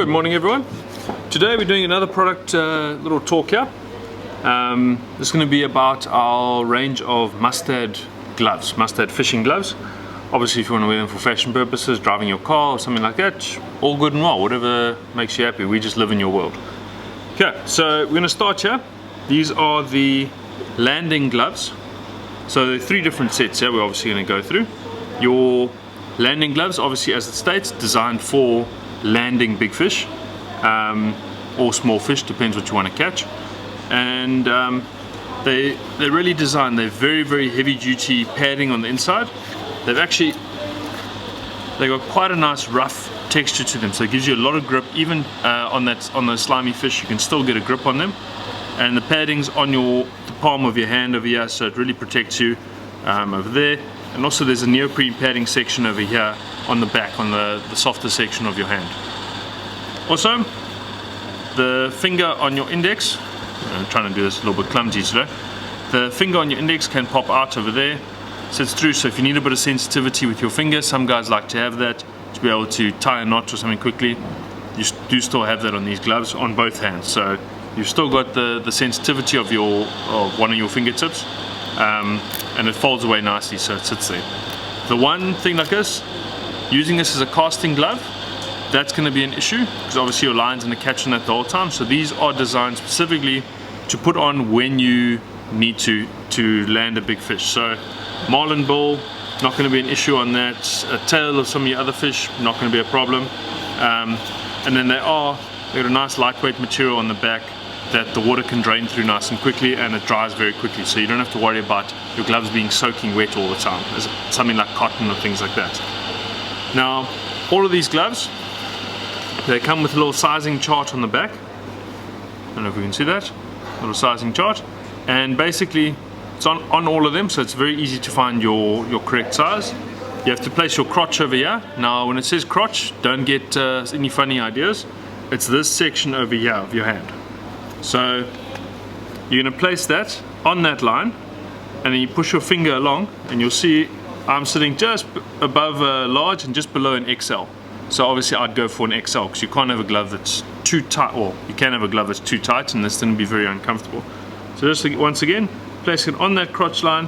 Good morning everyone. Today we're doing another product little talk here. This is going to be about our range of Mustad gloves, Mustad fishing gloves. Obviously if you want to wear them for fashion purposes, driving your car or something like that, all good and well, whatever makes you happy. We just live in your world. Okay, so we're going to start here. These are the landing gloves. So there are three different sets here we're obviously going to go through. Your landing gloves, obviously as it states, designed for landing big fish or small fish, depends what you want to catch. And they're really designed, they're very heavy duty padding on the inside. They've got quite a nice rough texture to them, so it gives you a lot of grip. Even on the slimy fish, you can still get a grip on them. And the padding's on the palm of your hand over here, so it really protects you over there. And also there's a neoprene padding section over here on the back, on the softer section of your hand. Also, the finger on your index, I'm trying to do this a little bit clumsy today, the finger on your index can pop out over there, sits through, so if you need a bit of sensitivity with your finger, some guys like to have that to be able to tie a knot or something quickly. You do still have that on these gloves on both hands, so you've still got the sensitivity of one of your fingertips, and it folds away nicely, so it sits there. The one thing like this, using this as a casting glove, that's going to be an issue because obviously your line's going to catch on that the whole time. So these are designed specifically to put on when you need to land a big fish. So marlin bill, not going to be an issue on that. A tail of some of your other fish, not going to be a problem. And then they've got a nice lightweight material on the back that the water can drain through nice and quickly, and it dries very quickly, so you don't have to worry about your gloves being soaking wet all the time, as something like cotton or things like that. Now, all of these gloves, they come with a little sizing chart on the back. I don't know if we can see that, little sizing chart, and basically it's on all of them, so it's very easy to find your correct size. You have to place your crotch over here. Now when it says crotch, don't get any funny ideas. It's this section over here of your hand. So you're going to place that on that line, and then you push your finger along, and you'll see I'm sitting just above a large and just below an XL. So obviously I'd go for an XL because you can't have a glove that's too tight, or you can have a glove that's too tight, and that's going to be very uncomfortable. So just once again, place it on that crotch line,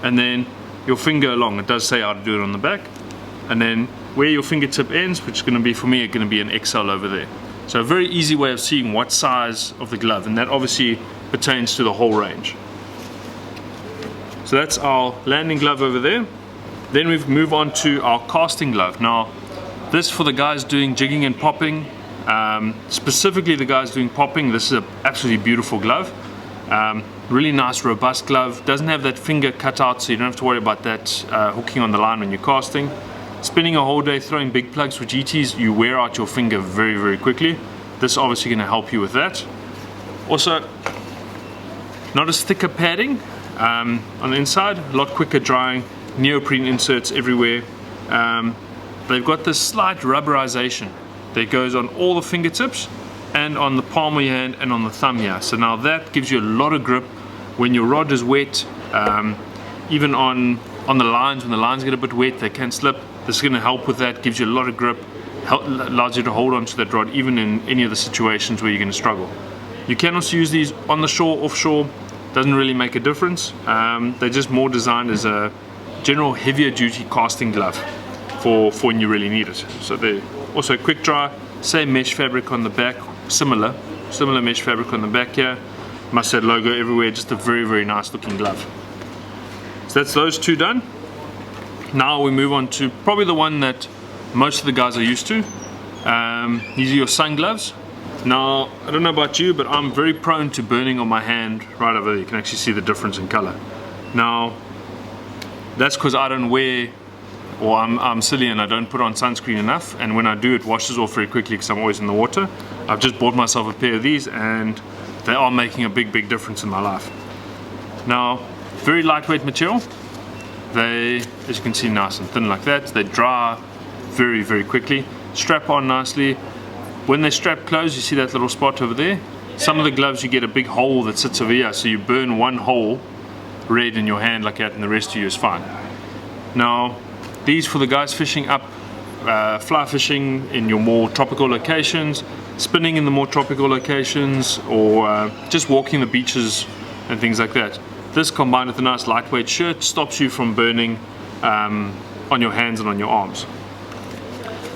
and then your finger along. It does say how to do it on the back, and then where your fingertip ends, which is going to be for me, going to be an XL over there. So a very easy way of seeing what size of the glove, and that obviously pertains to the whole range. So that's our landing glove over there. Then we move on to our casting glove. Now this, for the guys doing jigging and popping, specifically the guys doing popping, this is an absolutely beautiful glove. Really nice robust glove, doesn't have that finger cut out, so you don't have to worry about that hooking on the line when you're casting. Spending a whole day throwing big plugs for GTs, you wear out your finger very quickly. This is obviously going to help you with that. Also, not as thicker padding on the inside, a lot quicker drying, neoprene inserts everywhere. They've got this slight rubberization that goes on all the fingertips and on the palm of your hand and on the thumb here. So now that gives you a lot of grip when your rod is wet, even on the lines, when the lines get a bit wet, they can slip. This is going to help with that, gives you a lot of grip, allows you to hold on to that rod even in any of the situations where you're going to struggle. You can also use these on the shore, offshore, doesn't really make a difference. They're just more designed as a general heavier duty casting glove for when you really need it. So they're also quick dry, same mesh fabric on the back, similar mesh fabric on the back here, Mustad logo everywhere, just a very nice looking glove. So that's those two done. Now we move on to probably the one that most of the guys are used to. These are your sun gloves. Now I don't know about you, but I'm very prone to burning on my hand right over there. You can actually see the difference in color. Now that's because I don't wear, or I'm silly and I don't put on sunscreen enough, and when I do, it washes off very quickly because I'm always in the water. I've just bought myself a pair of these, and they are making a big difference in my life. Now, very lightweight material. They, as you can see, nice and thin like that. They dry very quickly, strap on nicely. When they strap closed, you see that little spot over there. Some of the gloves, you get a big hole that sits over here, so you burn one hole red in your hand like that, and the rest of you is fine. Now these, for the guys fishing up fly fishing in your more tropical locations, spinning in the more tropical locations, or just walking the beaches and things like that. This combined with a nice lightweight shirt stops you from burning on your hands and on your arms.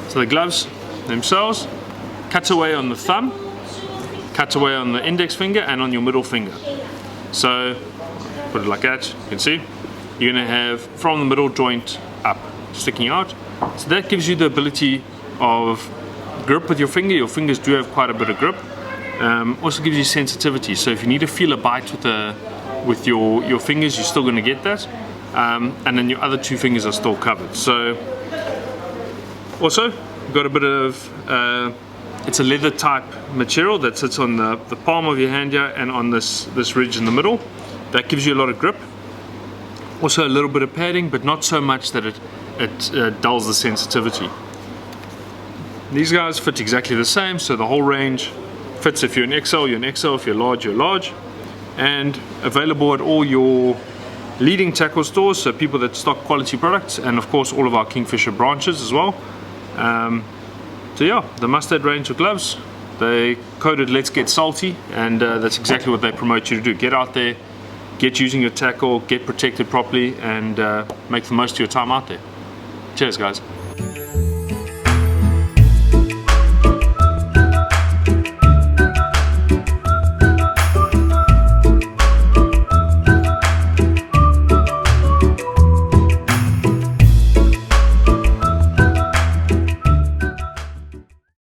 So the gloves themselves, cuts away on the thumb, cuts away on the index finger and on your middle finger. So put it like that, you can see you're going to have from the middle joint up, sticking out. So that gives you the ability of grip with your finger. Your fingers do have quite a bit of grip. Also gives you sensitivity, so if you need to feel a bite with your fingers, you're still going to get that, and then your other two fingers are still covered. So also got a bit of it's a leather type material that sits on the palm of your hand here and on this ridge in the middle. That gives you a lot of grip. Also a little bit of padding, but not so much that it dulls the sensitivity. These guys fit exactly the same, so the whole range fits. If you're an XL, you're an XL. If you're large, you're large. And available at all your leading tackle stores, so people that stock quality products, and of course all of our Kingfisher branches as well. So yeah, the Mustad range of gloves, they coded "Let's get salty," and that's exactly what they promote you to do. Get out there, get using your tackle, get protected properly, and make the most of your time out there. Cheers guys.